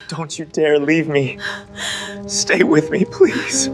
Don't you dare leave me. Stay with me, please.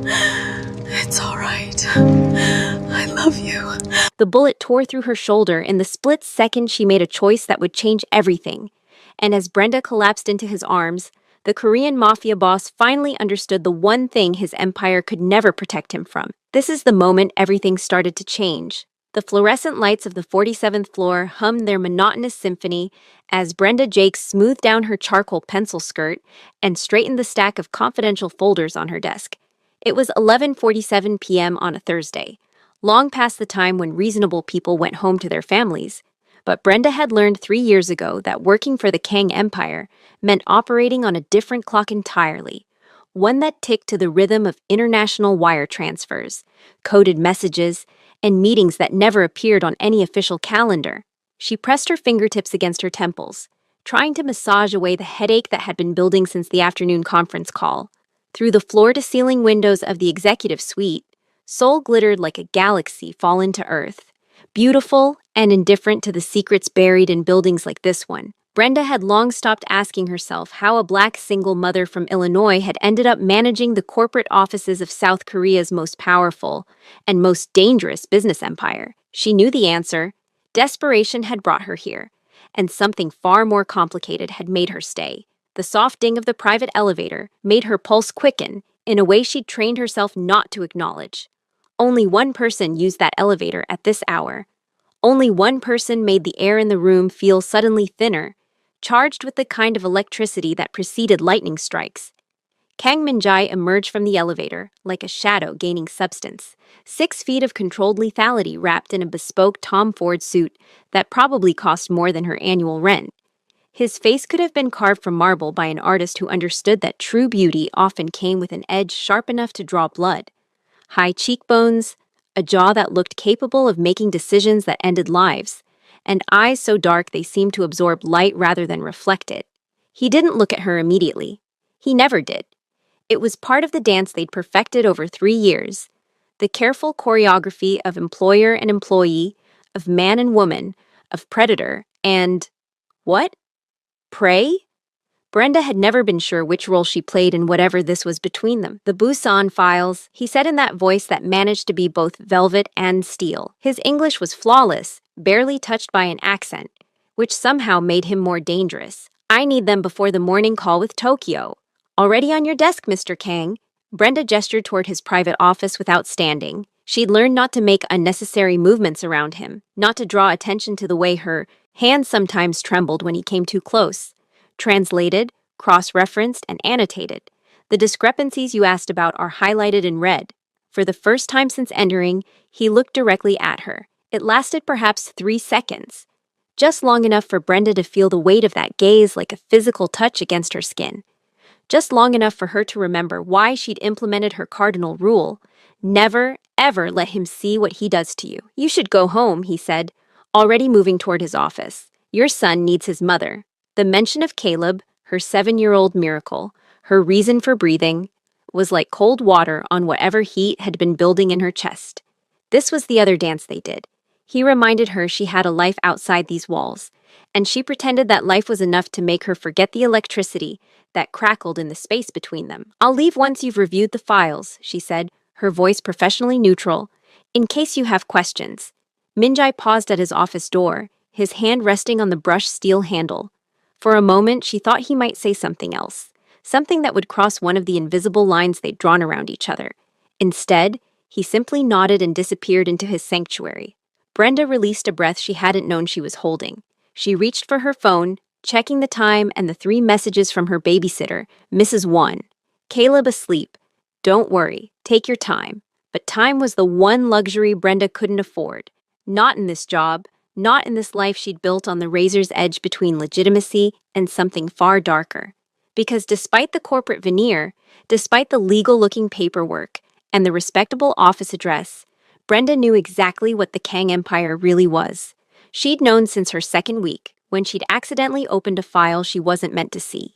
It's all right. I love you. The bullet tore through her shoulder. In the split second, she made a choice that would change everything. And as Brenda collapsed into his arms, the Korean Mafia boss finally understood the one thing his empire could never protect him from. This is the moment everything started to change. The fluorescent lights of the 47th floor hummed their monotonous symphony as Brenda Jakes smoothed down her charcoal pencil skirt and straightened the stack of confidential folders on her desk. It was 11:47 p.m. on a Thursday, long past the time when reasonable people went home to their families. But Brenda had learned 3 years ago that working for the Kang Empire meant operating on a different clock entirely, one that ticked to the rhythm of international wire transfers, coded messages, and meetings that never appeared on any official calendar. She pressed her fingertips against her temples, trying to massage away the headache that had been building since the afternoon conference call. Through the floor-to-ceiling windows of the executive suite, Seoul glittered like a galaxy fallen to Earth, beautiful and indifferent to the secrets buried in buildings like this one. Brenda had long stopped asking herself how a black single mother from Illinois had ended up managing the corporate offices of South Korea's most powerful and most dangerous business empire. She knew the answer. Desperation had brought her here, and something far more complicated had made her stay. The soft ding of the private elevator made her pulse quicken in a way she'd trained herself not to acknowledge. Only one person used that elevator at this hour. Only one person made the air in the room feel suddenly thinner, charged with the kind of electricity that preceded lightning strikes. Kang Min-jae emerged from the elevator, like a shadow gaining substance, 6 feet of controlled lethality wrapped in a bespoke Tom Ford suit that probably cost more than her annual rent. His face could have been carved from marble by an artist who understood that true beauty often came with an edge sharp enough to draw blood. High cheekbones, a jaw that looked capable of making decisions that ended lives, and eyes so dark they seemed to absorb light rather than reflect it. He didn't look at her immediately. He never did. It was part of the dance they'd perfected over 3 years. The careful choreography of employer and employee, of man and woman, of predator, and what? Prey? Brenda had never been sure which role she played in whatever this was between them. The Busan Files, he said in that voice that managed to be both velvet and steel. His English was flawless, barely touched by an accent, which somehow made him more dangerous. I need them before the morning call with Tokyo. Already on your desk, Mr. Kang. Brenda gestured toward his private office without standing. She'd learned not to make unnecessary movements around him, not to draw attention to the way her hands sometimes trembled when he came too close. Translated, cross-referenced, and annotated. The discrepancies you asked about are highlighted in red. For the first time since entering, he looked directly at her. It lasted perhaps 3 seconds, just long enough for Brenda to feel the weight of that gaze like a physical touch against her skin. Just long enough for her to remember why she'd implemented her cardinal rule: never, ever let him see what he does to you. You should go home, he said, already moving toward his office. Your son needs his mother. The mention of Caleb, her 7-year-old miracle, her reason for breathing, was like cold water on whatever heat had been building in her chest. This was the other dance they did. He reminded her she had a life outside these walls, and she pretended that life was enough to make her forget the electricity that crackled in the space between them. I'll leave once you've reviewed the files, she said, her voice professionally neutral, in case you have questions. Min-jae paused at his office door, his hand resting on the brushed steel handle. For a moment, she thought he might say something else, something that would cross one of the invisible lines they'd drawn around each other. Instead, he simply nodded and disappeared into his sanctuary. Brenda released a breath she hadn't known she was holding. She reached for her phone, checking the time and the 3 messages from her babysitter, Mrs. 1. Caleb asleep. Don't worry, take your time. But time was the one luxury Brenda couldn't afford. Not in this job. Not in this life she'd built on the razor's edge between legitimacy and something far darker. Because despite the corporate veneer, despite the legal-looking paperwork, and the respectable office address, Brenda knew exactly what the Kang Empire really was. She'd known since her 2nd week, when she'd accidentally opened a file she wasn't meant to see.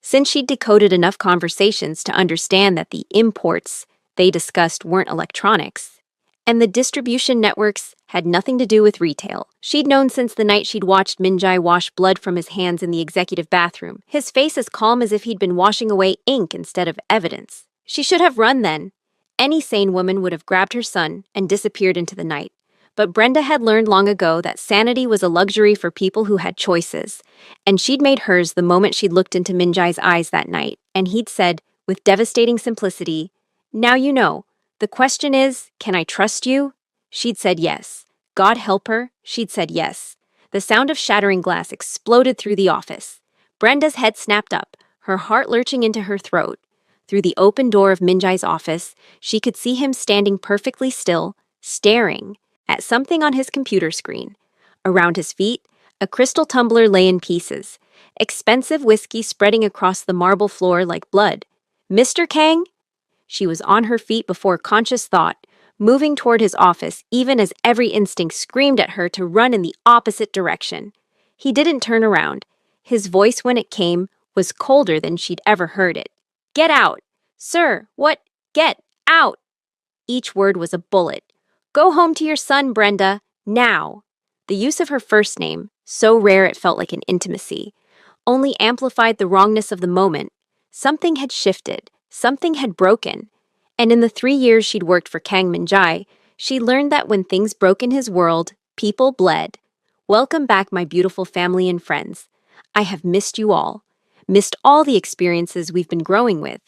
Since she'd decoded enough conversations to understand that the imports they discussed weren't electronics, And the distribution networks had nothing to do with retail. She'd known since the night she'd watched Minjai wash blood from his hands in the executive bathroom, his face as calm as if he'd been washing away ink instead of evidence. She should have run then. Any sane woman would have grabbed her son and disappeared into the night. But Brenda had learned long ago that sanity was a luxury for people who had choices, and she'd made hers the moment she'd looked into Minjai's eyes that night, and he'd said, with devastating simplicity, "Now you know. The question is, can I trust you?" She'd said yes. God help her, she'd said yes. The sound of shattering glass exploded through the office. Brenda's head snapped up, her heart lurching into her throat. Through the open door of Minjai's office, she could see him standing perfectly still, staring at something on his computer screen. Around his feet, a crystal tumbler lay in pieces, expensive whiskey spreading across the marble floor like blood. "Mr. Kang?" She was on her feet before conscious thought, moving toward his office even as every instinct screamed at her to run in the opposite direction. He didn't turn around. His voice, when it came, was colder than she'd ever heard it. "Get out! Sir, what? Get out!" Each word was a bullet. "Go home to your son, Brenda. Now." The use of her first name, so rare it felt like an intimacy, only amplified the wrongness of the moment. Something had shifted. Something had broken. And in the 3 years she'd worked for Kang Minjai, she learned that when things broke in his world, people bled. "Welcome back, my beautiful family and friends. I have missed you all. Missed all the experiences we've been growing with.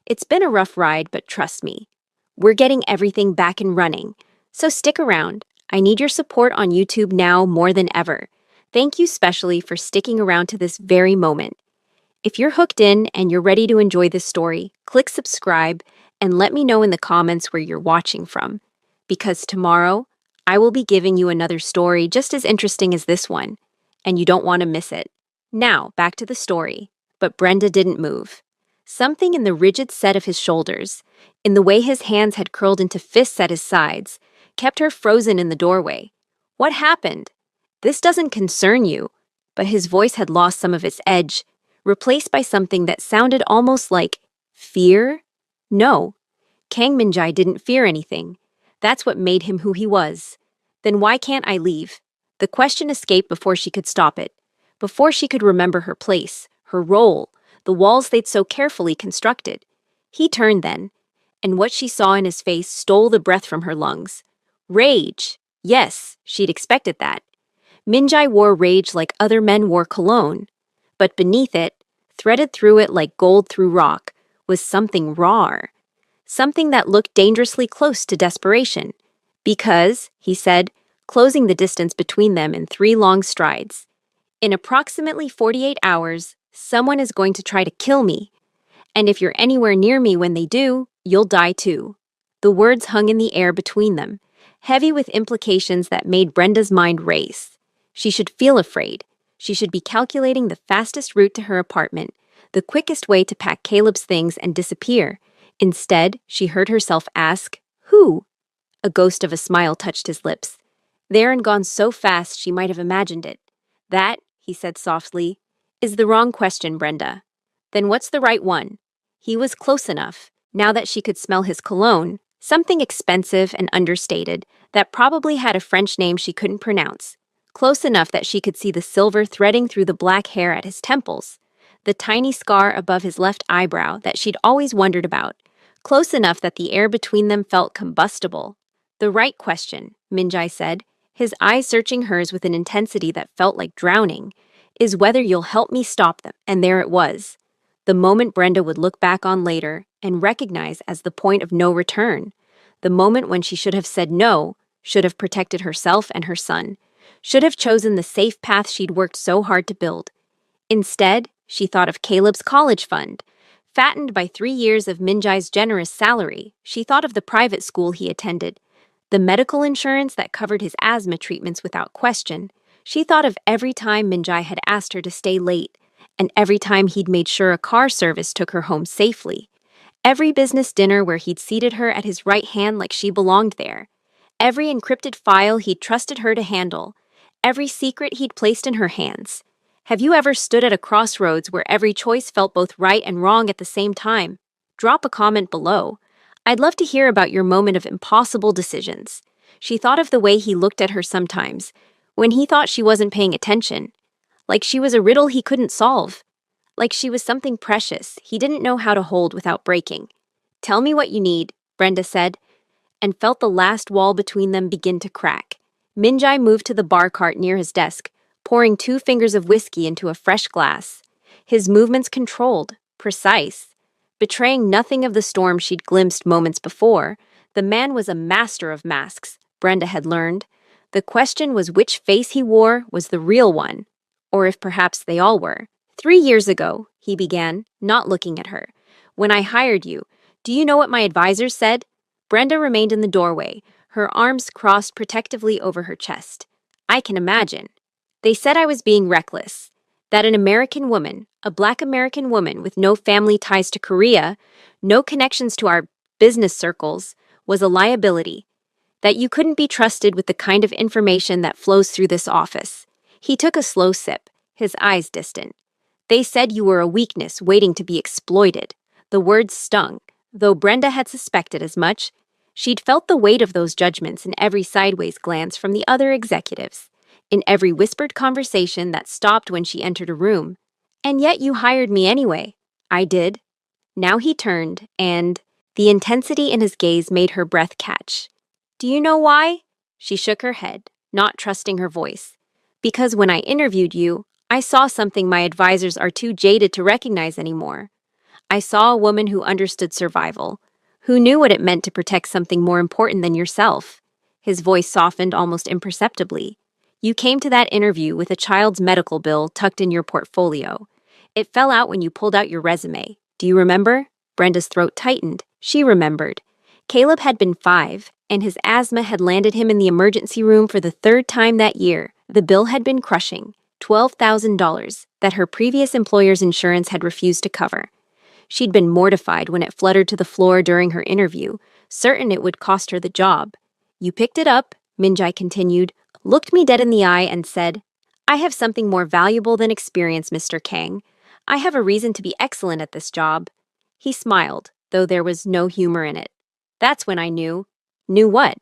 It's been a rough ride, but trust me. We're getting everything back and running. So stick around. I need your support on YouTube now more than ever. Thank you specially for sticking around to this very moment. If you're hooked in and you're ready to enjoy this story, click subscribe and let me know in the comments where you're watching from. Because tomorrow, I will be giving you another story just as interesting as this one, and you don't want to miss it. Now, back to the story. But Brenda didn't move. Something in the rigid set of his shoulders, in the way his hands had curled into fists at his sides, kept her frozen in the doorway. "What happened? This doesn't concern you." But his voice had lost some of its edge, replaced by something that sounded almost like fear? No, Kang Minjai didn't fear anything. That's what made him who he was. Then why can't I leave? The question escaped before she could stop it, before she could remember her place, her role, the walls they'd so carefully constructed. He turned then, and what she saw in his face stole the breath from her lungs. Rage. Yes, she'd expected that. Minjai wore rage like other men wore cologne. But beneath it, threaded through it like gold through rock, was something raw. Something that looked dangerously close to desperation. "Because," he said, closing the distance between them in 3 long strides, "in approximately 48 hours, someone is going to try to kill me. And if you're anywhere near me when they do, you'll die too." The words hung in the air between them, heavy with implications that made Brenda's mind race. She should feel afraid. She should be calculating the fastest route to her apartment, the quickest way to pack Caleb's things and disappear. Instead, she heard herself ask, "Who?" A ghost of a smile touched his lips. There and gone so fast she might have imagined it. "That," he said softly, "is the wrong question, Brenda." "Then what's the right one?" He was close enough, now that she could smell his cologne, something expensive and understated that probably had a French name she couldn't pronounce. Close enough that she could see the silver threading through the black hair at his temples, the tiny scar above his left eyebrow that she'd always wondered about. Close enough that the air between them felt combustible. "The right question," Minjai said, his eyes searching hers with an intensity that felt like drowning, "is whether you'll help me stop them." And there it was. The moment Brenda would look back on later and recognize as the point of no return. The moment when she should have said no, should have protected herself and her son, should have chosen the safe path she'd worked so hard to build. Instead, she thought of Caleb's college fund. Fattened by 3 years of Minjai's generous salary, she thought of the private school he attended, the medical insurance that covered his asthma treatments without question. She thought of every time Minjai had asked her to stay late, and every time he'd made sure a car service took her home safely. Every business dinner where he'd seated her at his right hand like she belonged there. Every encrypted file he'd trusted her to handle. Every secret he'd placed in her hands. Have you ever stood at a crossroads where every choice felt both right and wrong at the same time? Drop a comment below. I'd love to hear about your moment of impossible decisions. She thought of the way he looked at her sometimes, when he thought she wasn't paying attention, like she was a riddle he couldn't solve, like she was something precious he didn't know how to hold without breaking. Tell me what you need, Brenda said, and felt the last wall between them begin to crack. Minjai moved to the bar cart near his desk, pouring 2 fingers of whiskey into a fresh glass. His movements controlled, precise. Betraying nothing of the storm she'd glimpsed moments before, the man was a master of masks, Brenda had learned. The question was which face he wore was the real one, or if perhaps they all were. 3 years ago, he began, not looking at her. When I hired you, do you know what my advisors said? Brenda remained in the doorway, her arms crossed protectively over her chest. I can imagine. They said I was being reckless, that an American woman, a Black American woman with no family ties to Korea, no connections to our business circles, was a liability, that you couldn't be trusted with the kind of information that flows through this office. He took a slow sip, his eyes distant. They said you were a weakness waiting to be exploited. The words stung, though Brenda had suspected as much. She'd felt the weight of those judgments in every sideways glance from the other executives, in every whispered conversation that stopped when she entered a room. And yet you hired me anyway. I did. Now he turned, and the intensity in his gaze made her breath catch. Do you know why? She shook her head, not trusting her voice. Because when I interviewed you, I saw something my advisors are too jaded to recognize anymore. I saw a woman who understood survival, who knew what it meant to protect something more important than yourself. His voice softened almost imperceptibly. You came to that interview with a child's medical bill tucked in your portfolio. It fell out when you pulled out your resume. Do you remember? Brenda's throat tightened. She remembered. Caleb had been 5, and his asthma had landed him in the emergency room for the 3rd time that year. The bill had been crushing, $12,000, that her previous employer's insurance had refused to cover. She'd been mortified when it fluttered to the floor during her interview, certain it would cost her the job. You picked it up, Minjai continued, looked me dead in the eye and said, I have something more valuable than experience, Mr. Kang. I have a reason to be excellent at this job. He smiled, though there was no humor in it. That's when I knew. Knew what?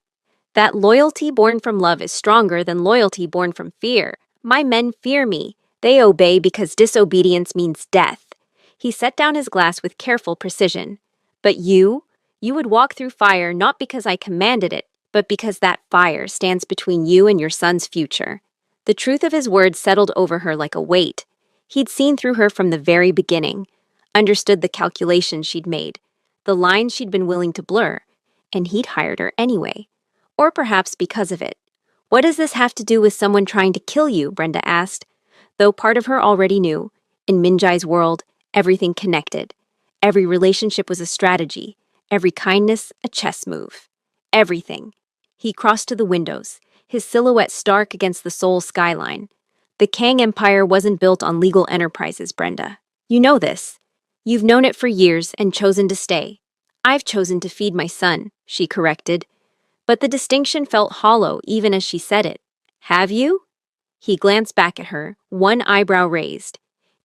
That loyalty born from love is stronger than loyalty born from fear. My men fear me. They obey because disobedience means death. He set down his glass with careful precision. But you would walk through fire not because I commanded it, but because that fire stands between you and your son's future. The truth of his words settled over her like a weight. He'd seen through her from the very beginning, understood the calculations she'd made, the lines she'd been willing to blur, and he'd hired her anyway. Or perhaps because of it. What does this have to do with someone trying to kill you? Brenda asked. Though part of her already knew, in Minjai's world, everything connected. Every relationship was a strategy, every kindness a chess move. Everything. He crossed to the windows, his silhouette stark against the Seoul skyline. The Kang Empire wasn't built on legal enterprises, Brenda. You know this. You've known it for years and chosen to stay. I've chosen to feed my son, she corrected. But the distinction felt hollow even as she said it. Have you? He glanced back at her, one eyebrow raised.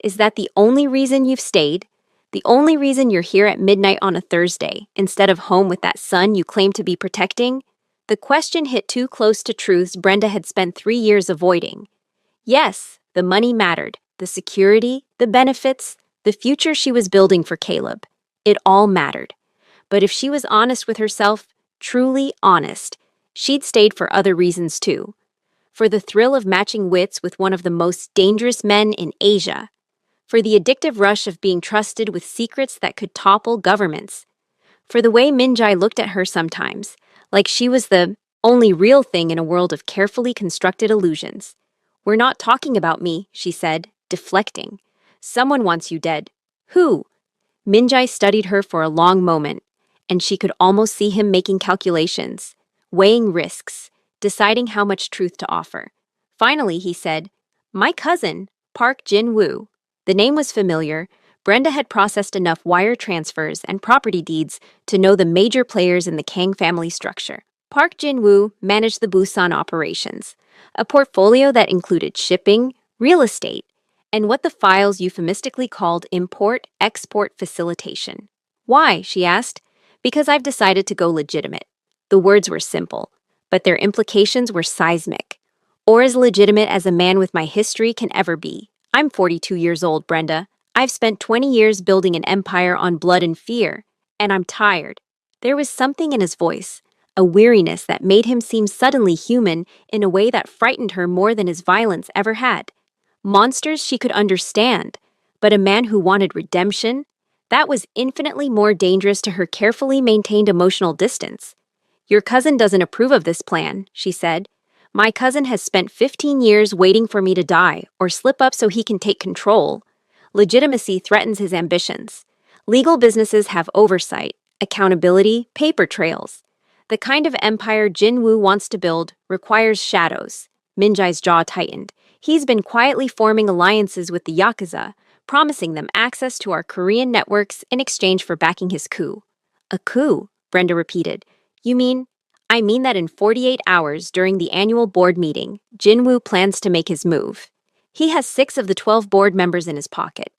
Is that the only reason you've stayed? The only reason you're here at midnight on a Thursday, instead of home with that son you claim to be protecting? The question hit too close to truths Brenda had spent 3 years avoiding. Yes, the money mattered, the security, the benefits, the future she was building for Caleb. It all mattered. But if she was honest with herself, truly honest, she'd stayed for other reasons too. For the thrill of matching wits with one of the most dangerous men in Asia. For the addictive rush of being trusted with secrets that could topple governments. For the way Minjai looked at her sometimes, like she was the only real thing in a world of carefully constructed illusions. We're not talking about me, she said, deflecting. Someone wants you dead. Who? Minjai studied her for a long moment, and she could almost see him making calculations, weighing risks, deciding how much truth to offer. Finally, he said, My cousin, Park Jin-woo. The name was familiar. Brenda had processed enough wire transfers and property deeds to know the major players in the Kang family structure. Park Jin-woo managed the Busan operations, a portfolio that included shipping, real estate, and what the files euphemistically called import-export facilitation. Why? She asked. Because I've decided to go legitimate. The words were simple, but their implications were seismic. Or as legitimate as a man with my history can ever be. I'm 42 years old, Brenda. I've spent 20 years building an empire on blood and fear, and I'm tired. There was something in his voice, a weariness that made him seem suddenly human in a way that frightened her more than his violence ever had. Monsters she could understand, but a man who wanted redemption? That was infinitely more dangerous to her carefully maintained emotional distance. Your cousin doesn't approve of this plan, she said. My cousin has spent 15 years waiting for me to die or slip up so he can take control. Legitimacy threatens his ambitions. Legal businesses have oversight, accountability, paper trails. The kind of empire Jinwoo wants to build requires shadows. Minjai's jaw tightened. He's been quietly forming alliances with the Yakuza, promising them access to our Korean networks in exchange for backing his coup. A coup, Brenda repeated. You mean? I mean that in 48 hours during the annual board meeting, Jinwoo plans to make his move. He has 6 of the 12 board members in his pocket.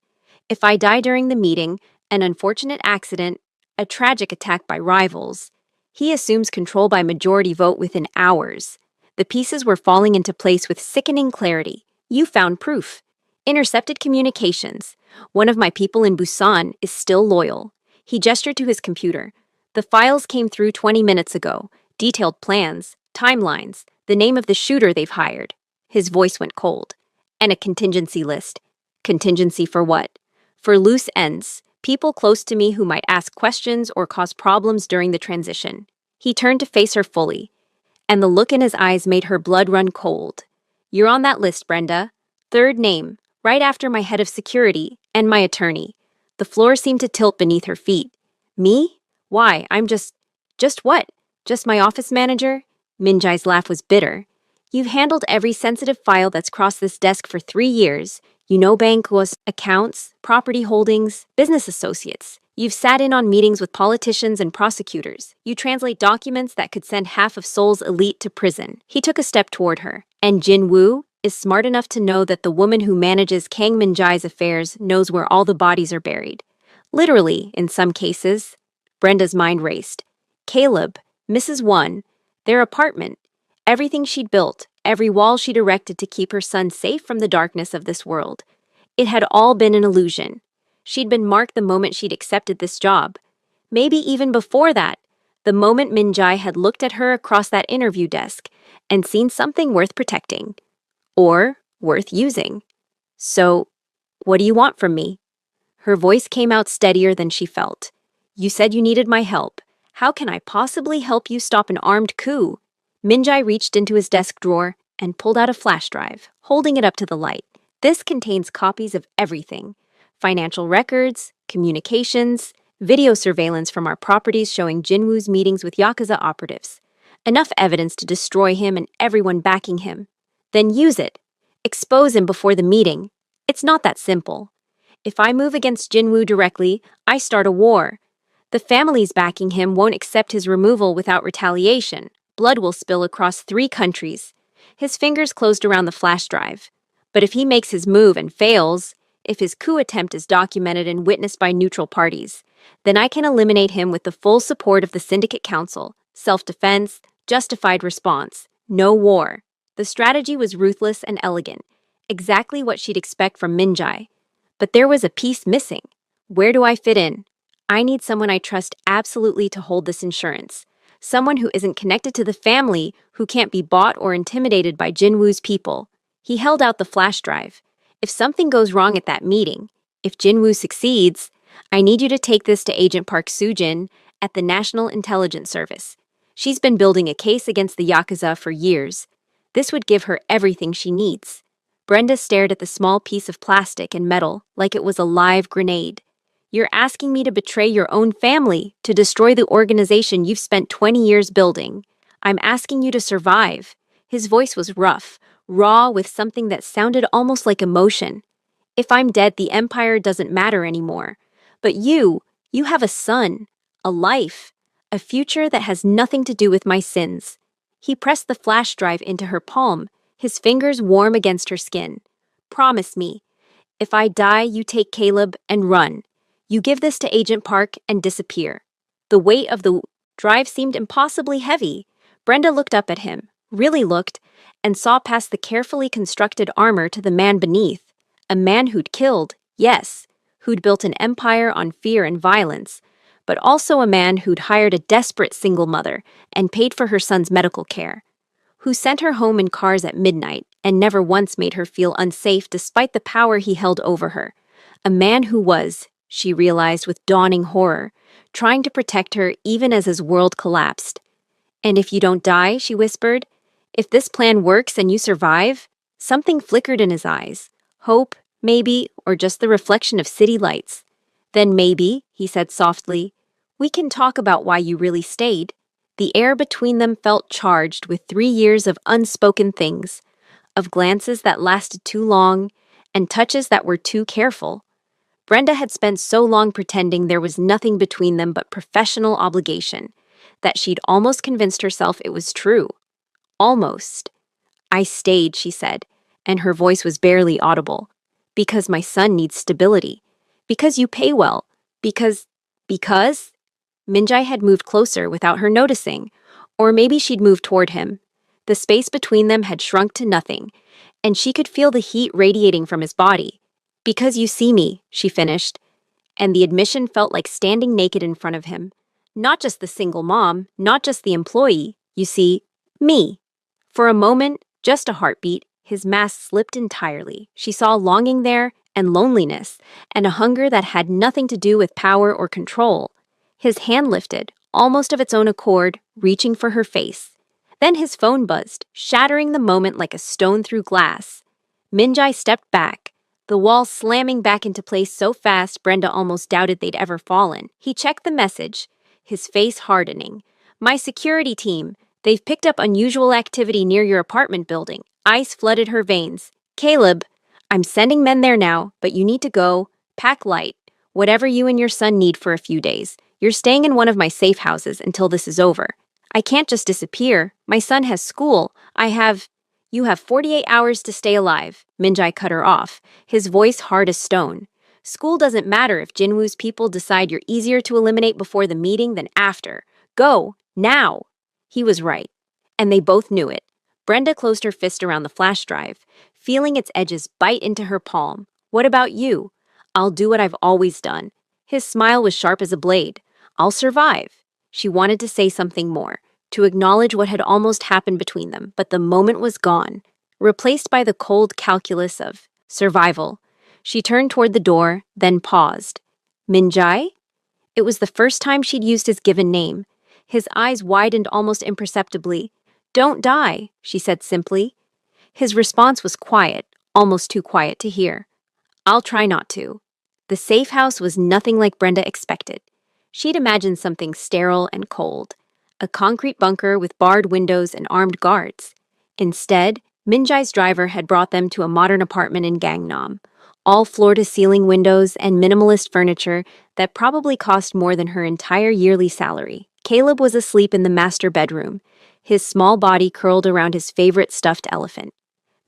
If I die during the meeting, an unfortunate accident, a tragic attack by rivals, he assumes control by majority vote within hours. The pieces were falling into place with sickening clarity. You found proof. Intercepted communications. One of my people in Busan is still loyal. He gestured to his computer. The files came through 20 minutes ago. Detailed plans, timelines, the name of the shooter they've hired. His voice went cold. And a contingency list. Contingency for what? For loose ends, people close to me who might ask questions or cause problems during the transition. He turned to face her fully, and the look in his eyes made her blood run cold. You're on that list, Brenda. 3rd name, right after my head of security and my attorney. The floor seemed to tilt beneath her feet. Me? Why, I'm just what? Just my office manager? Minjai's laugh was bitter. You've handled every sensitive file that's crossed this desk for 3 years. You know bankos, accounts, property holdings, business associates. You've sat in on meetings with politicians and prosecutors. You translate documents that could send half of Seoul's elite to prison. He took a step toward her. And Jin Woo is smart enough to know that the woman who manages Kang Min-jae's affairs knows where all the bodies are buried. Literally, in some cases. Brenda's mind raced. Caleb, Mrs. One, their apartment, everything she'd built, every wall she'd erected to keep her son safe from the darkness of this world. It had all been an illusion. She'd been marked the moment she'd accepted this job. Maybe even before that, the moment Min-jae had looked at her across that interview desk and seen something worth protecting. Or worth using. So, what do you want from me? Her voice came out steadier than she felt. You said you needed my help. How can I possibly help you stop an armed coup? Min-jae reached into his desk drawer and pulled out a flash drive, holding it up to the light. This contains copies of everything. Financial records, communications, video surveillance from our properties showing Jinwoo's meetings with Yakuza operatives. Enough evidence to destroy him and everyone backing him. Then use it. Expose him before the meeting. It's not that simple. If I move against Jinwoo directly, I start a war. The families backing him won't accept his removal without retaliation. Blood will spill across 3 countries. His fingers closed around the flash drive. But if he makes his move and fails, if his coup attempt is documented and witnessed by neutral parties, then I can eliminate him with the full support of the Syndicate Council. Self-defense, justified response, no war. The strategy was ruthless and elegant, exactly what she'd expect from Min-jae. But there was a piece missing. Where do I fit in? I need someone I trust absolutely to hold this insurance. Someone who isn't connected to the family, who can't be bought or intimidated by Jinwoo's people. He held out the flash drive. If something goes wrong at that meeting, if Jinwoo succeeds, I need you to take this to Agent Park Soo-jin at the National Intelligence Service. She's been building a case against the Yakuza for years. This would give her everything she needs. Brenda stared at the small piece of plastic and metal like it was a live grenade. You're asking me to betray your own family, to destroy the organization you've spent 20 years building. I'm asking you to survive. His voice was rough, raw with something that sounded almost like emotion. If I'm dead, the empire doesn't matter anymore. But you have a son, a life, a future that has nothing to do with my sins. He pressed the flash drive into her palm, his fingers warm against her skin. Promise me. If I die, you take Caleb and run. You give this to Agent Park and disappear. The weight of the drive seemed impossibly heavy. Brenda looked up at him, really looked, and saw past the carefully constructed armor to the man beneath. A man who'd killed, yes, who'd built an empire on fear and violence, but also a man who'd hired a desperate single mother and paid for her son's medical care, who sent her home in cars at midnight and never once made her feel unsafe despite the power he held over her. A man who was, she realized with dawning horror, trying to protect her even as his world collapsed. "And if you don't die," she whispered, "if this plan works and you survive?" Something flickered in his eyes. Hope, maybe, or just the reflection of city lights. "Then maybe," he said softly, "we can talk about why you really stayed." The air between them felt charged with 3 years of unspoken things, of glances that lasted too long, and touches that were too careful. Brenda had spent so long pretending there was nothing between them but professional obligation, that she'd almost convinced herself it was true. Almost. "I stayed," she said, and her voice was barely audible. "Because my son needs stability. Because you pay well. Because? Minjai had moved closer without her noticing, or maybe she'd moved toward him. The space between them had shrunk to nothing, and she could feel the heat radiating from his body. "Because you see me," she finished, and the admission felt like standing naked in front of him. Not just the single mom, not just the employee, you see, me. For a moment, just a heartbeat, his mask slipped entirely. She saw longing there, and loneliness, and a hunger that had nothing to do with power or control. His hand lifted, almost of its own accord, reaching for her face. Then his phone buzzed, shattering the moment like a stone through glass. Minjai stepped back, the wall slamming back into place so fast Brenda almost doubted they'd ever fallen. He checked the message, his face hardening. "My security team. They've picked up unusual activity near your apartment building." Ice flooded her veins. "Caleb, I'm sending men there now, but you need to go. Pack light. Whatever you and your son need for a few days. You're staying in one of my safe houses until this is over. I can't just disappear. My son has school. You have 48 hours to stay alive." Minjai cut her off, his voice hard as stone. "School doesn't matter if Jinwoo's people decide you're easier to eliminate before the meeting than after. Go, now." He was right, and they both knew it. Brenda closed her fist around the flash drive, feeling its edges bite into her palm. "What about you?" "I'll do what I've always done." His smile was sharp as a blade. "I'll survive." She wanted to say something more, to acknowledge what had almost happened between them, but the moment was gone, replaced by the cold calculus of survival. She turned toward the door, then paused. "Minjai?" It was the first time she'd used his given name. His eyes widened almost imperceptibly. "Don't die," she said simply. His response was quiet, almost too quiet to hear. "I'll try not to." The safe house was nothing like Brenda expected. She'd imagined something sterile and cold, a concrete bunker with barred windows and armed guards. Instead, Minjai's driver had brought them to a modern apartment in Gangnam, all floor-to-ceiling windows and minimalist furniture that probably cost more than her entire yearly salary. Caleb was asleep in the master bedroom, his small body curled around his favorite stuffed elephant.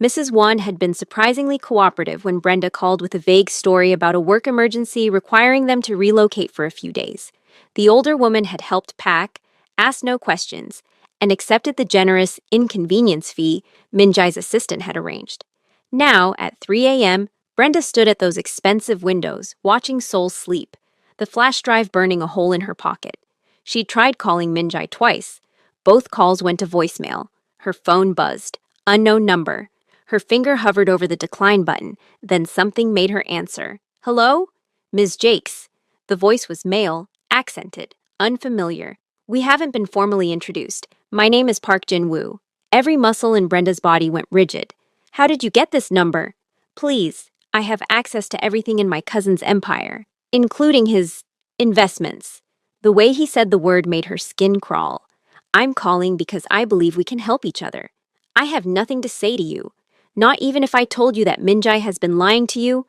Mrs. Wan had been surprisingly cooperative when Brenda called with a vague story about a work emergency requiring them to relocate for a few days. The older woman had helped pack, asked no questions, and accepted the generous inconvenience fee Minjai's assistant had arranged. Now, at 3 a.m., Brenda stood at those expensive windows, watching Sol sleep, the flash drive burning a hole in her pocket. She'd tried calling Minjai twice. Both calls went to voicemail. Her phone buzzed. Unknown number. Her finger hovered over the decline button, then something made her answer. "Hello? Ms. Jakes." The voice was male, accented, unfamiliar. "We haven't been formally introduced. My name is Park Jin-woo." Every muscle in Brenda's body went rigid. "How did you get this number?" "Please, I have access to everything in my cousin's empire, including his investments." The way he said the word made her skin crawl. "I'm calling because I believe we can help each other. I have nothing to say to you. Not even if I told you that Minjai has been lying to you,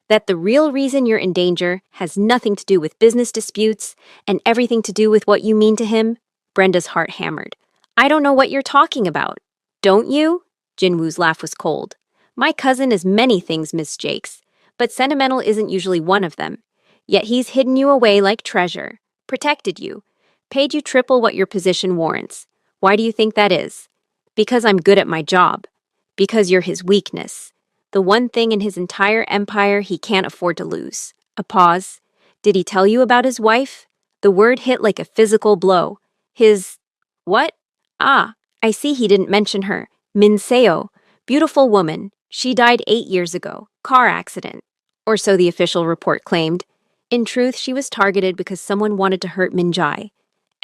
that the real reason you're in danger has nothing to do with business disputes and everything to do with what you mean to him." Brenda's heart hammered. "I don't know what you're talking about." "Don't you?" Jinwoo's laugh was cold. "My cousin is many things, Miss Jakes, but sentimental isn't usually one of them. Yet he's hidden you away like treasure, protected you. Paid you triple what your position warrants. Why do you think that is? Because I'm good at my job. Because you're his weakness. The one thing in his entire empire he can't afford to lose. A pause. Did he tell you about his wife? The word hit like a physical blow. His... what? Ah, I see he didn't mention her. Minseo. Beautiful woman. She died 8 years ago. Car accident. Or so the official report claimed. In truth, she was targeted because someone wanted to hurt Minjai.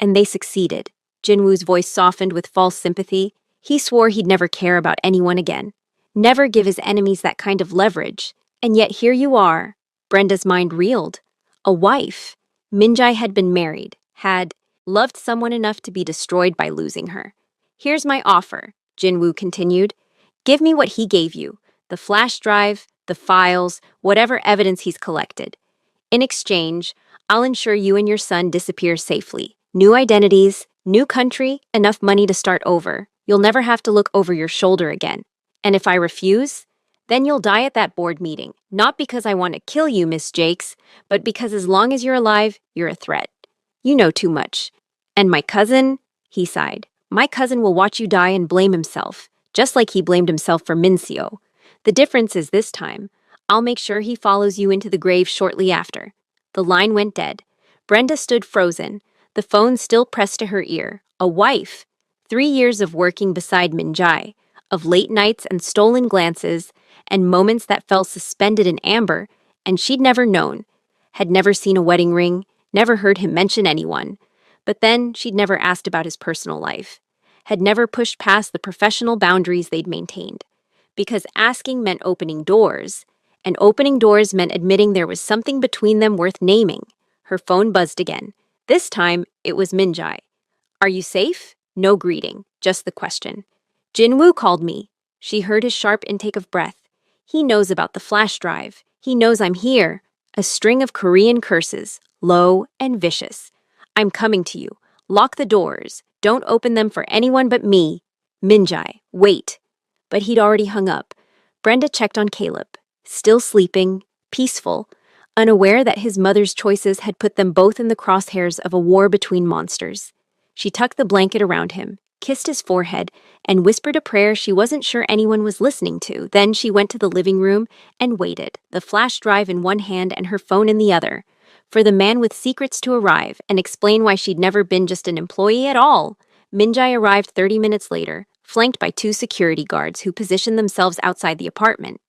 And they succeeded. Jinwoo's voice softened with false sympathy. He swore he'd never care about anyone again. Never give his enemies that kind of leverage. And yet here you are. Brenda's mind reeled. A wife. Minjai had been married, had loved someone enough to be destroyed by losing her. Here's my offer, Jinwoo continued. Give me what he gave you. The flash drive, the files, whatever evidence he's collected. In exchange, I'll ensure you and your son disappear safely. New identities, new country, enough money to start over. You'll never have to look over your shoulder again. And if I refuse, then you'll die at that board meeting. Not because I want to kill you, Miss Jakes, but because as long as you're alive, you're a threat. You know too much. And my cousin, he sighed, my cousin will watch you die and blame himself, just like he blamed himself for Minseo. The difference is this time, I'll make sure he follows you into the grave shortly after. The line went dead. Brenda stood frozen, the phone still pressed to her ear. A wife. 3 years of working beside Minjai, of late nights and stolen glances, and moments that fell suspended in amber, and she'd never known. Had never seen a wedding ring, never heard him mention anyone. But then she'd never asked about his personal life. Had never pushed past the professional boundaries they'd maintained. Because asking meant opening doors, and opening doors meant admitting there was something between them worth naming. Her phone buzzed again. This time, it was Minjai. Are you safe? No greeting, just the question. Jinwoo called me. She heard his sharp intake of breath. He knows about the flash drive. He knows I'm here. A string of Korean curses, low and vicious. I'm coming to you. Lock the doors. Don't open them for anyone but me. Minjai, wait. But he'd already hung up. Brenda checked on Caleb. Still sleeping, peaceful, unaware that his mother's choices had put them both in the crosshairs of a war between monsters. She tucked the blanket around him, kissed his forehead, and whispered a prayer she wasn't sure anyone was listening to. Then she went to the living room and waited, the flash drive in one hand and her phone in the other, for the man with secrets to arrive and explain why she'd never been just an employee at all. Minjai arrived 30 minutes later, flanked by 2 security guards who positioned themselves outside the apartment.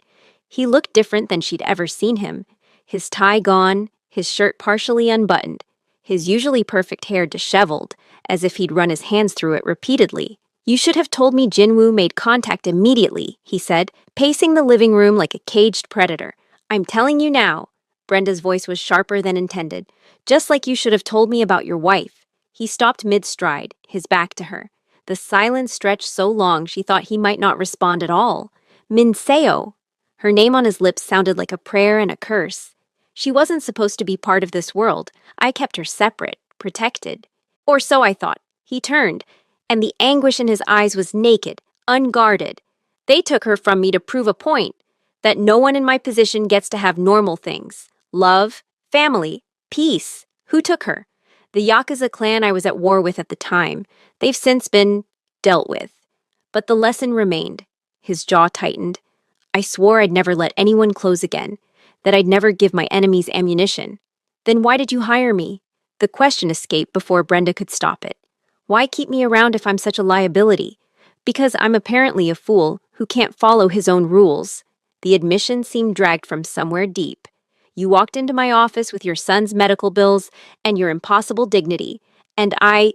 He looked different than she'd ever seen him, his tie gone, his shirt partially unbuttoned, his usually perfect hair disheveled, as if he'd run his hands through it repeatedly. You should have told me Jinwoo made contact immediately, he said, pacing the living room like a caged predator. I'm telling you now. Brenda's voice was sharper than intended. Just like you should have told me about your wife. He stopped mid-stride, his back to her. The silence stretched so long she thought he might not respond at all. Minseo. Her name on his lips sounded like a prayer and a curse. She wasn't supposed to be part of this world. I kept her separate, protected. Or so I thought. He turned, and the anguish in his eyes was naked, unguarded. They took her from me to prove a point, that no one in my position gets to have normal things. Love, family, peace. Who took her? The Yakuza clan I was at war with at the time. They've since been dealt with. But the lesson remained. His jaw tightened. I swore I'd never let anyone close again, that I'd never give my enemies ammunition. Then why did you hire me? The question escaped before Brenda could stop it. Why keep me around if I'm such a liability? Because I'm apparently a fool who can't follow his own rules. The admission seemed dragged from somewhere deep. You walked into my office with your son's medical bills and your impossible dignity, and I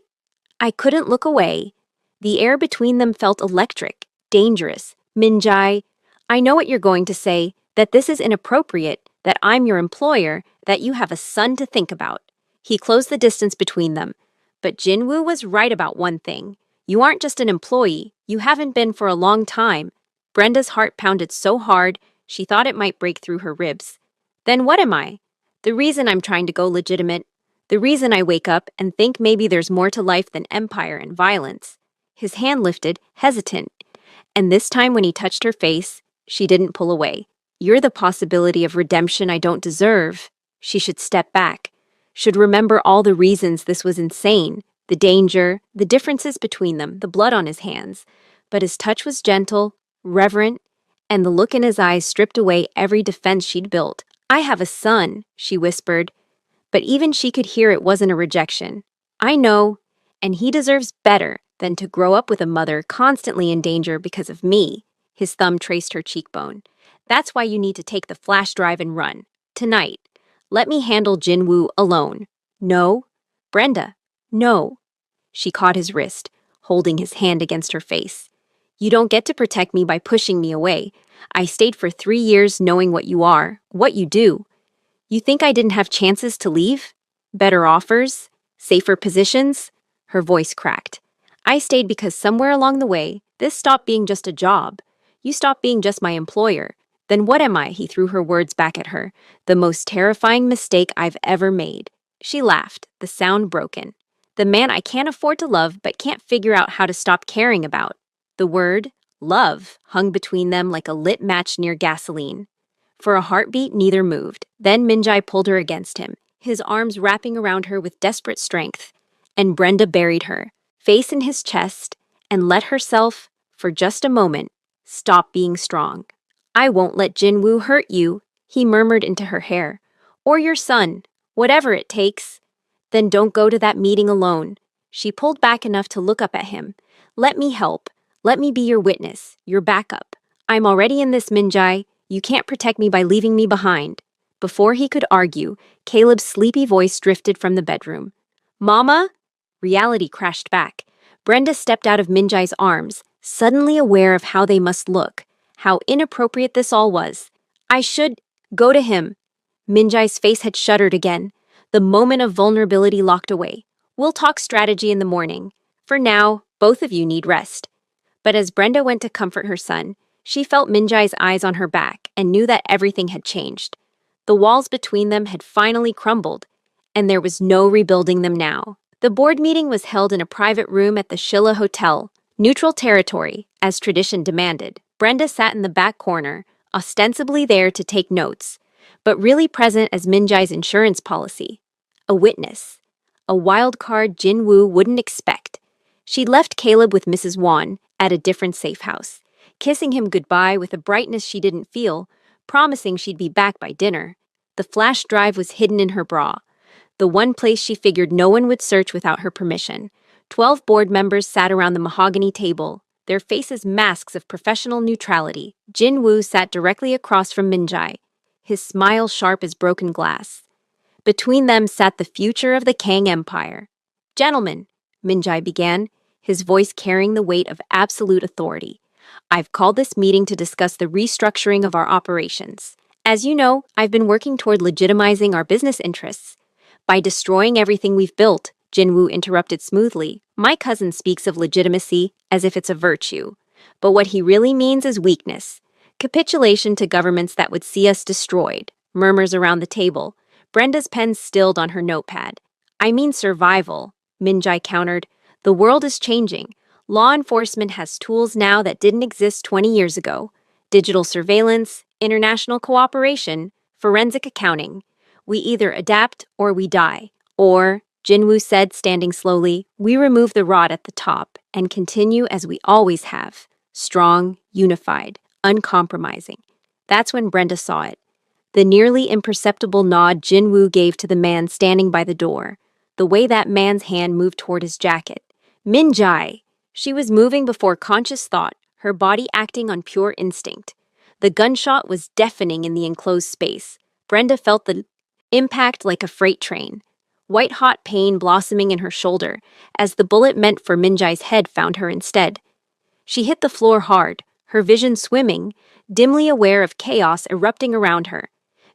couldn't look away. The air between them felt electric, dangerous. Minjai, I know what you're going to say, that this is inappropriate, that I'm your employer, that you have a son to think about. He closed the distance between them. But Jinwoo was right about one thing. You aren't just an employee. You haven't been for a long time. Brenda's heart pounded so hard, she thought it might break through her ribs. Then what am I? The reason I'm trying to go legitimate. The reason I wake up and think maybe there's more to life than empire and violence. His hand lifted, hesitant. And this time when he touched her face, she didn't pull away. You're the possibility of redemption I don't deserve. She should step back. Should remember all the reasons this was insane. The danger, the differences between them, the blood on his hands. But his touch was gentle, reverent, and the look in his eyes stripped away every defense she'd built. "I have a son," she whispered, but even she could hear it wasn't a rejection. "I know, and he deserves better than to grow up with a mother constantly in danger because of me." His thumb traced her cheekbone. "That's why you need to take the flash drive and run. Tonight. Let me handle Jinwoo alone." "No. Brenda. No." She caught his wrist, holding his hand against her face. "You don't get to protect me by pushing me away. I stayed for 3 years knowing what you are, what you do. You think I didn't have chances to leave? Better offers? Safer positions?" Her voice cracked. "I stayed because somewhere along the way, this stopped being just a job. You stopped being just my employer. Then what am I?" He threw her words back at her. "The most terrifying mistake I've ever made." She laughed, the sound broken. "The man I can't afford to love but can't figure out how to stop caring about." The word, love, hung between them like a lit match near gasoline. For a heartbeat, neither moved. Then Minjai pulled her against him, his arms wrapping around her with desperate strength. And Brenda buried her, face in his chest, and let herself, for just a moment, stop being strong. "I won't let Jinwoo hurt you," he murmured into her hair. "Or your son, whatever it takes." "Then don't go to that meeting alone." She pulled back enough to look up at him. "Let me help. Let me be your witness, your backup. I'm already in this, Minjai. You can't protect me by leaving me behind." Before he could argue, Caleb's sleepy voice drifted from the bedroom. "Mama?" Reality crashed back. Brenda stepped out of Minjai's arms, suddenly aware of how they must look, how inappropriate this all was. "I should go to him." Minjai's face had shuddered again. The moment of vulnerability locked away. "We'll talk strategy in the morning. For now, both of you need rest." But as Brenda went to comfort her son, she felt Minjai's eyes on her back and knew that everything had changed. The walls between them had finally crumbled, and there was no rebuilding them now. The board meeting was held in a private room at the Shilla Hotel, neutral territory, as tradition demanded. Brenda sat in the back corner, ostensibly there to take notes, but really present as Minjai's insurance policy. A witness. A wild card Jinwoo wouldn't expect. She'd left Caleb with Mrs. Wan at a different safe house, kissing him goodbye with a brightness she didn't feel, promising she'd be back by dinner. The flash drive was hidden in her bra, the one place she figured no one would search without her permission. 12 board members sat around the mahogany table, their faces masks of professional neutrality. Jinwoo sat directly across from Minjai, his smile sharp as broken glass. Between them sat the future of the Kang Empire. "Gentlemen," Minjai began, his voice carrying the weight of absolute authority, "I've called this meeting to discuss the restructuring of our operations. As you know, I've been working toward legitimizing our business interests. By destroying everything we've built," Jinwoo interrupted smoothly. "My cousin speaks of legitimacy as if it's a virtue. But what he really means is weakness. Capitulation to governments that would see us destroyed." Murmurs around the table. Brenda's pen stilled on her notepad. "I mean survival," Minjai countered. "The world is changing. Law enforcement has tools now that didn't exist 20 years ago. Digital surveillance, international cooperation, forensic accounting. We either adapt or we die. Or," Jinwoo said, standing slowly, "we remove the rod at the top and continue as we always have. Strong, unified, uncompromising." That's when Brenda saw it. The nearly imperceptible nod Jinwoo gave to the man standing by the door, the way that man's hand moved toward his jacket. "Minjai!" She was moving before conscious thought, her body acting on pure instinct. The gunshot was deafening in the enclosed space. Brenda felt the impact like a freight train. White-hot pain blossoming in her shoulder, as the bullet meant for Minjai's head found her instead. She hit the floor hard, her vision swimming, dimly aware of chaos erupting around her.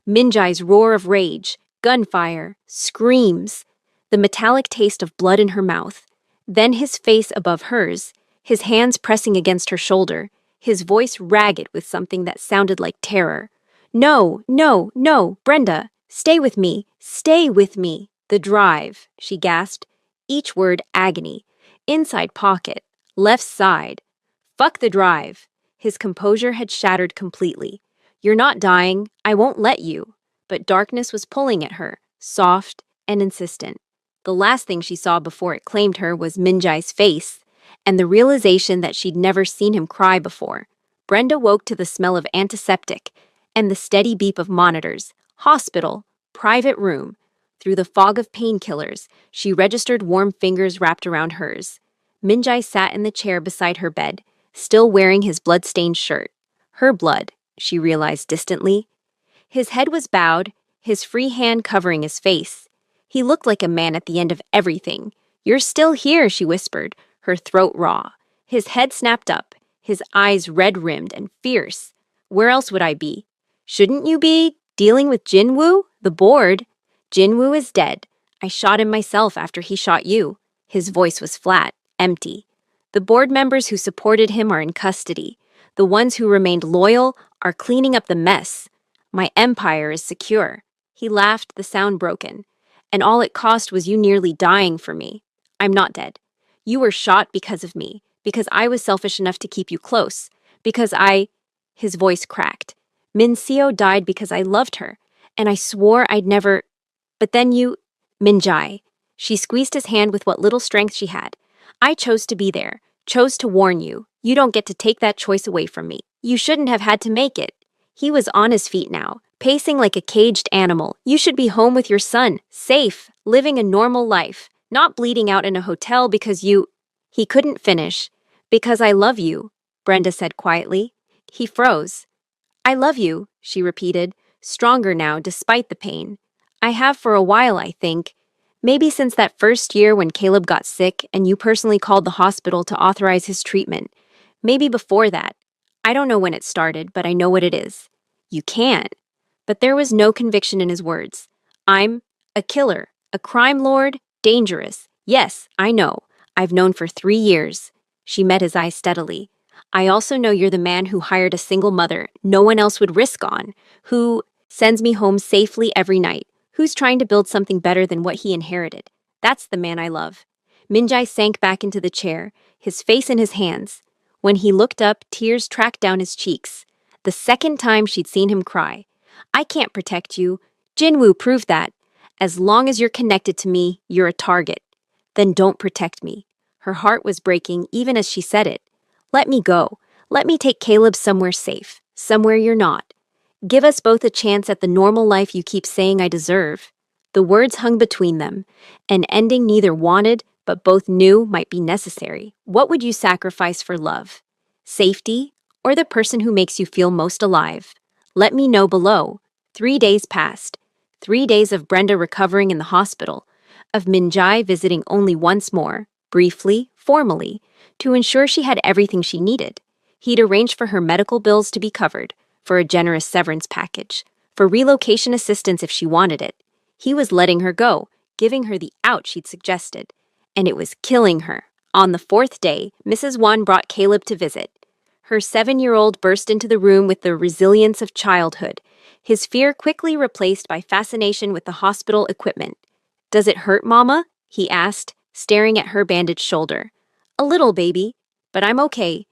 Minjai's roar of rage, gunfire, screams, the metallic taste of blood in her mouth. Then his face above hers, his hands pressing against her shoulder, his voice ragged with something that sounded like terror. "No, no, no, Brenda, stay with me, stay with me." "The drive," she gasped, each word agony. "Inside pocket, left side." "Fuck the drive." His composure had shattered completely. "You're not dying. I won't let you." But darkness was pulling at her, soft and insistent. The last thing she saw before it claimed her was Minjai's face, and the realization that she'd never seen him cry before. Brenda woke to the smell of antiseptic and the steady beep of monitors. Hospital, private room. Through the fog of painkillers, she registered warm fingers wrapped around hers. Minjai sat in the chair beside her bed, still wearing his blood-stained shirt. Her blood, she realized distantly. His head was bowed, his free hand covering his face. He looked like a man at the end of everything. "You're still here," she whispered, her throat raw. His head snapped up, his eyes red-rimmed and fierce. "Where else would I be? Shouldn't you be dealing with Jinwoo, the board? Jinwoo is dead. I shot him myself after he shot you." His voice was flat, empty. "The board members who supported him are in custody. The ones who remained loyal are cleaning up the mess. My empire is secure." He laughed, the sound broken. "And all it cost was you nearly dying for me. I'm not dead. You were shot because of me, because I was selfish enough to keep you close, because I—" His voice cracked. "Min Seo died because I loved her, and I swore I'd never— But then you— Minjai." She squeezed his hand with what little strength she had. "I chose to be there, chose to warn you. You don't get to take that choice away from me. You shouldn't have had to make it." He was on his feet now, pacing like a caged animal. "You should be home with your son, safe, living a normal life, not bleeding out in a hotel because you—" He couldn't finish. "Because I love you," Brenda said quietly. He froze. "I love you," she repeated, stronger now despite the pain. "I have for a while, I think. Maybe since that first year when Caleb got sick and you personally called the hospital to authorize his treatment. Maybe before that. I don't know when it started, but I know what it is." "You can't." But there was no conviction in his words. "I'm a killer, a crime lord, dangerous. Yes, I know. I've known for 3 years." She met his eyes steadily. "I also know you're the man who hired a single mother no one else would risk on, who sends me home safely every night, who's trying to build something better than what he inherited. That's the man I love." Minjai sank back into the chair, his face in his hands. When he looked up, tears tracked down his cheeks. The second time she'd seen him cry. "I can't protect you. Jinwoo proved that. As long as you're connected to me, you're a target. Then don't protect me." Her heart was breaking even as she said it. "Let me go. Let me take Caleb somewhere safe, somewhere you're not. Give us both a chance at the normal life you keep saying I deserve." The words hung between them, an ending neither wanted but both knew might be necessary. What would you sacrifice for love? Safety, or the person who makes you feel most alive? Let me know below. 3 days passed. 3 days of Brenda recovering in the hospital, of Minjai visiting only once more, briefly, formally, to ensure she had everything she needed. He'd arranged for her medical bills to be covered, for a generous severance package, for relocation assistance if she wanted it. He was letting her go, giving her the out she'd suggested. And it was killing her. On the 4th day, Mrs. Wan brought Caleb to visit. Her 7-year-old burst into the room with the resilience of childhood, his fear quickly replaced by fascination with the hospital equipment. "Does it hurt, Mama?" he asked, staring at her bandaged shoulder. "A little, baby, but I'm okay.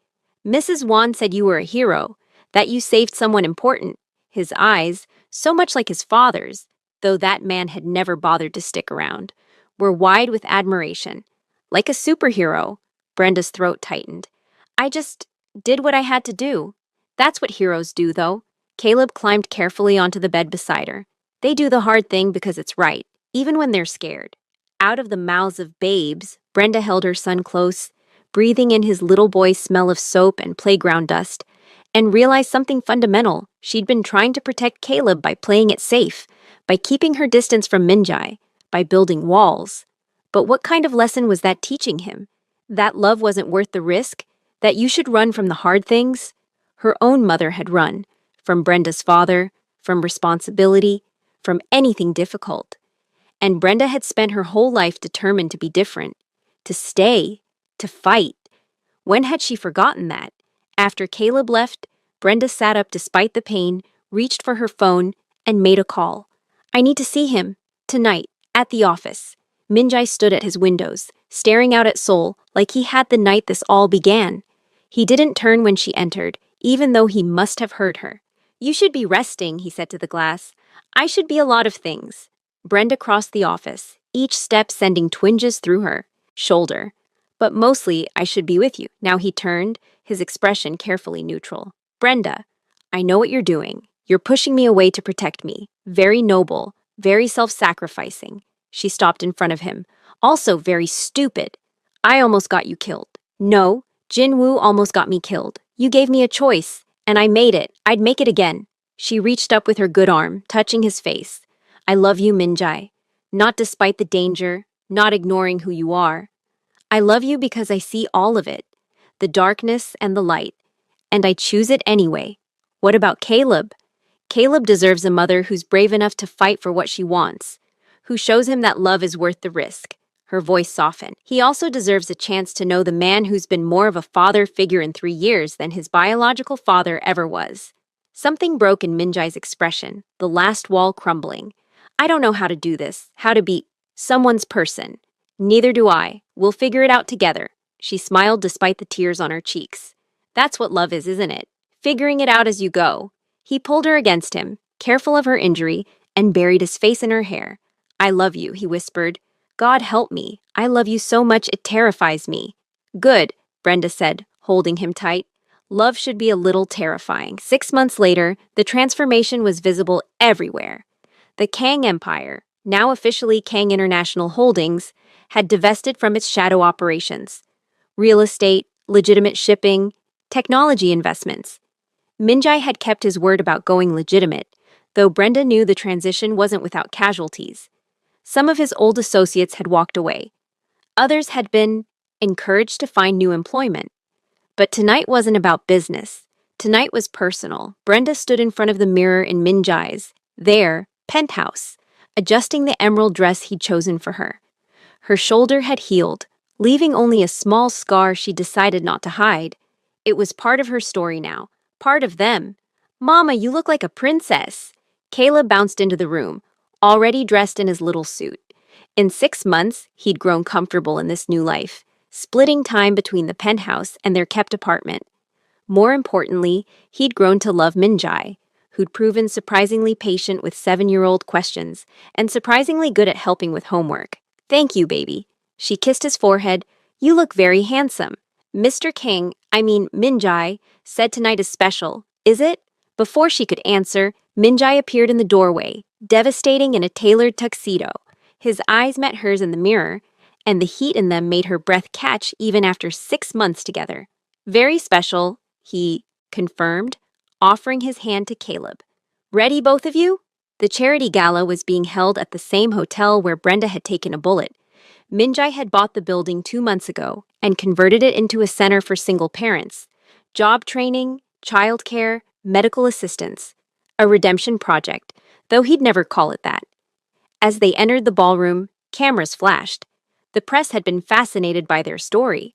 Mrs. Wan said you were a hero, that you saved someone important." His eyes, so much like his father's, though that man had never bothered to stick around, were wide with admiration. "Like a superhero." Brenda's throat tightened. "I just did what I had to do. That's what heroes do, though." Caleb climbed carefully onto the bed beside her. "They do the hard thing because it's right, even when they're scared." Out of the mouths of babes, Brenda held her son close, breathing in his little boy's smell of soap and playground dust, and realized something fundamental. She'd been trying to protect Caleb by playing it safe, by keeping her distance from Minjai, by building walls. But what kind of lesson was that teaching him? That love wasn't worth the risk? That you should run from the hard things? Her own mother had run, from Brenda's father, from responsibility, from anything difficult. And Brenda had spent her whole life determined to be different, to stay, to fight. When had she forgotten that? After Caleb left, Brenda sat up despite the pain, reached for her phone, and made a call. "I need to see him. Tonight. At the office." Minjai stood at his windows, staring out at Seoul like he had the night this all began. He didn't turn when she entered, even though he must have heard her. "You should be resting," he said to the glass. "I should be a lot of things." Brenda crossed the office. each step sending twinges through her shoulder. But mostly, I should be with you. Now he turned, his expression carefully neutral. Brenda, I know what you're doing. You're pushing me away to protect me. Very noble, very self-sacrificing. She stopped in front of him. Also very stupid. I almost got you killed. No, Jin Woo almost got me killed. You gave me a choice, and I made it. I'd make it again. She reached up with her good arm, touching his face. I love you, Minjai. Not despite the danger, not ignoring who you are. I love you because I see all of it, the darkness and the light, and I choose it anyway. What about Caleb? Caleb deserves a mother who's brave enough to fight for what she wants, who shows him that love is worth the risk. Her voice softened. He also deserves a chance to know the man who's been more of a father figure in 3 years than his biological father ever was. Something broke in Minjai's expression, the last wall crumbling. I don't know how to do this, how to be someone's person. Neither do I. We'll figure it out together. She smiled despite the tears on her cheeks. That's what love is, isn't it? Figuring it out as you go. He pulled her against him, careful of her injury, and buried his face in her hair. I love you, he whispered. God help me. I love you so much it terrifies me. Good, Brenda said, holding him tight. Love should be a little terrifying. 6 months later, the transformation was visible everywhere. The Kang Empire, now officially Kang International Holdings, had divested from its shadow operations. Real estate, legitimate shipping, technology investments. Minjai had kept his word about going legitimate, though Brenda knew the transition wasn't without casualties. Some of his old associates had walked away. Others had been encouraged to find new employment. But tonight wasn't about business. Tonight was personal. Brenda stood in front of the mirror in Minjai's, their penthouse, adjusting the emerald dress he'd chosen for her. Her shoulder had healed, leaving only a small scar she decided not to hide. It was part of her story now, part of them. Mama, you look like a princess. Caleb bounced into the room, already dressed in his little suit. In 6 months, he'd grown comfortable in this new life, splitting time between the penthouse and their kept apartment. More importantly, he'd grown to love Minjai, who'd proven surprisingly patient with 7-year-old questions and surprisingly good at helping with homework. Thank you, baby. She kissed his forehead. You look very handsome. Mr. King, Minjai, said tonight is special. Is it? Before she could answer, Minjai appeared in the doorway, devastating in a tailored tuxedo. His eyes met hers in the mirror, and the heat in them made her breath catch even after 6 months together. Very special, he confirmed, offering his hand to Caleb. Ready, both of you? The charity gala was being held at the same hotel where Brenda had taken a bullet. Minjai had bought the building 2 months ago and converted it into a center for single parents. Job training, childcare, medical assistance. A redemption project, though he'd never call it that. As they entered the ballroom, cameras flashed. The press had been fascinated by their story.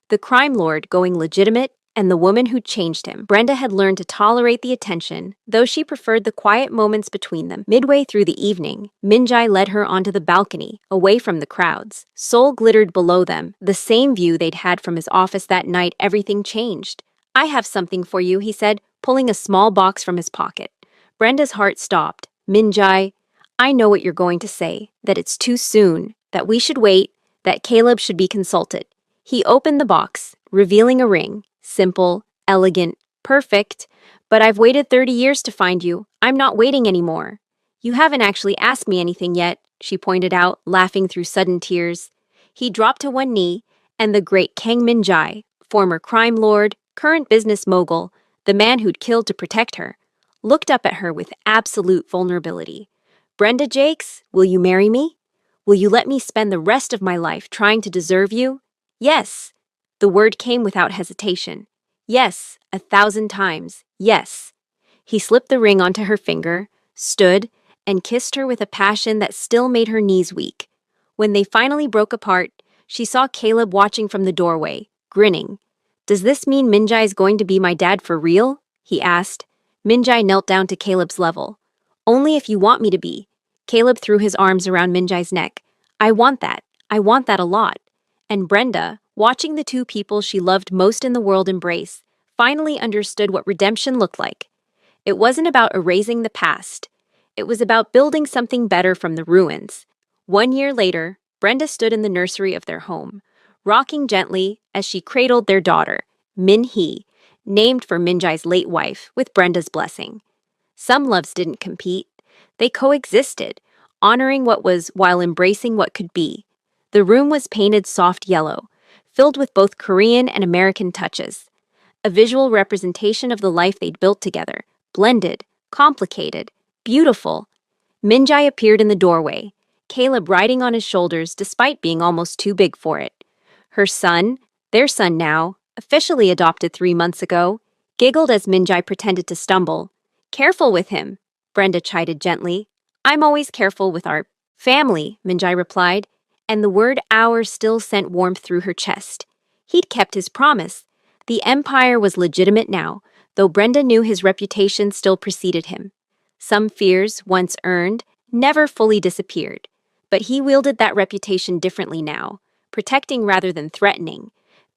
The crime lord going legitimate and the woman who changed him. Brenda had learned to tolerate the attention, though she preferred the quiet moments between them. Midway through the evening, Minjai led her onto the balcony, away from the crowds. Seoul glittered below them, the same view they'd had from his office that night. Everything changed. I have something for you, he said, pulling a small box from his pocket. Brenda's heart stopped. Minjai, I know what you're going to say, that it's too soon, that we should wait, that Caleb should be consulted. He opened the box, revealing a ring. Simple, elegant, perfect. But I've waited 30 years to find you. I'm not waiting anymore. You haven't actually asked me anything yet, she pointed out, laughing through sudden tears. He dropped to one knee, and the great Kang Minjai, former crime lord, current business mogul, the man who'd killed to protect her, looked up at her with absolute vulnerability. Brenda Jakes, will you marry me? Will you let me spend the rest of my life trying to deserve you? Yes. The word came without hesitation. Yes, 1,000 times, yes. He slipped the ring onto her finger, stood, and kissed her with a passion that still made her knees weak. When they finally broke apart, she saw Caleb watching from the doorway, grinning. Does this mean Minjai's going to be my dad for real? He asked. Minjai knelt down to Caleb's level. Only if you want me to be. Caleb threw his arms around Minjai's neck. I want that. I want that a lot. And Brenda, watching the two people she loved most in the world embrace, finally understood what redemption looked like. It wasn't about erasing the past. It was about building something better from the ruins. 1 year later, Brenda stood in the nursery of their home, rocking gently as she cradled their daughter, Min-hee, named for Min-jae's late wife, with Brenda's blessing. Some loves didn't compete. They coexisted, honoring what was while embracing what could be. The room was painted soft yellow, filled with both Korean and American touches, a visual representation of the life they'd built together, blended, complicated, beautiful. Min-jae appeared in the doorway, Caleb riding on his shoulders despite being almost too big for it. Her son, their son now, officially adopted 3 months ago, giggled as Min-jae pretended to stumble. "Careful with him," Brenda chided gently. "I'm always careful with our family," Min-jae replied, and the word "our" still sent warmth through her chest. He'd kept his promise. The empire was legitimate now, though Brenda knew his reputation still preceded him. Some fears, once earned, never fully disappeared. But he wielded that reputation differently now, protecting rather than threatening,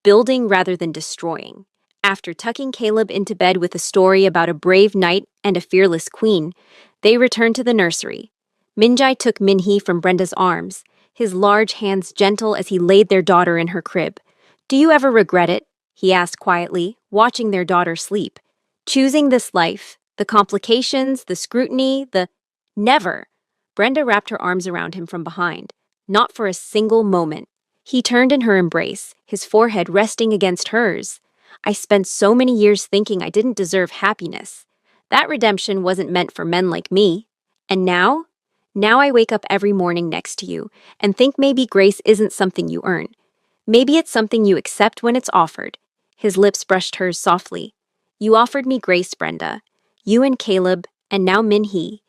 building rather than destroying. After tucking Caleb into bed with a story about a brave knight and a fearless queen, they returned to the nursery. Min-jae took Min-hee from Brenda's arms, his large hands gentle as he laid their daughter in her crib. "Do you ever regret it?" he asked quietly, watching their daughter sleep. "Choosing this life, the complications, the scrutiny, the—" "Never." Brenda wrapped her arms around him from behind. "Not for a single moment." He turned in her embrace, his forehead resting against hers. "I spent so many years thinking I didn't deserve happiness. That redemption wasn't meant for men like me. And now? Now I wake up every morning next to you and think maybe grace isn't something you earn. Maybe it's something you accept when it's offered." His lips brushed hers softly. "You offered me grace, Brenda. You and Caleb, and now Min-hee.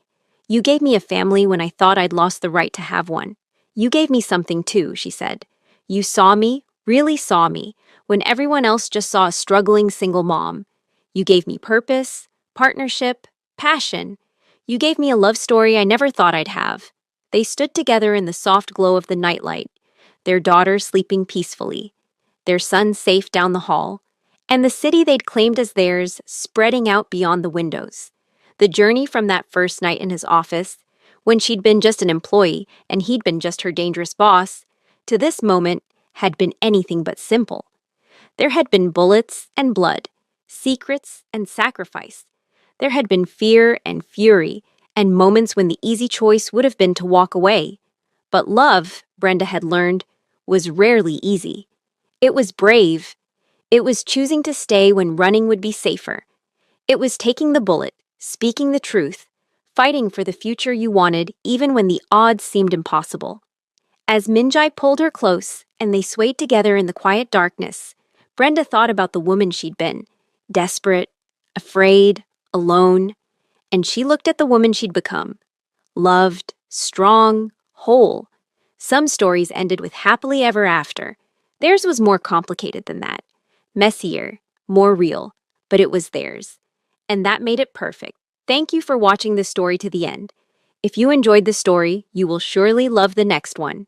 You gave me a family when I thought I'd lost the right to have one. You gave me something too," she said. "You saw me, really saw me, when everyone else just saw a struggling single mom. You gave me purpose, partnership, passion. You gave me a love story I never thought I'd have." They stood together in the soft glow of the nightlight, their daughter sleeping peacefully, their son safe down the hall, and the city they'd claimed as theirs spreading out beyond the windows. The journey from that first night in his office, when she'd been just an employee and he'd been just her dangerous boss, to this moment had been anything but simple. There had been bullets and blood, secrets and sacrifice. There had been fear and fury, and moments when the easy choice would have been to walk away. But love, Brenda had learned, was rarely easy. It was brave. It was choosing to stay when running would be safer. It was taking the bullet, speaking the truth, fighting for the future you wanted even when the odds seemed impossible. As Min-jae pulled her close and they swayed together in the quiet darkness, Brenda thought about the woman she'd been, desperate, afraid, alone, and she looked at the woman she'd become, loved, strong, whole. Some stories ended with happily ever after. Theirs was more complicated than that, messier, more real, but it was theirs. And that made it perfect. Thank you for watching this story to the end. If you enjoyed this story, you will surely love the next one.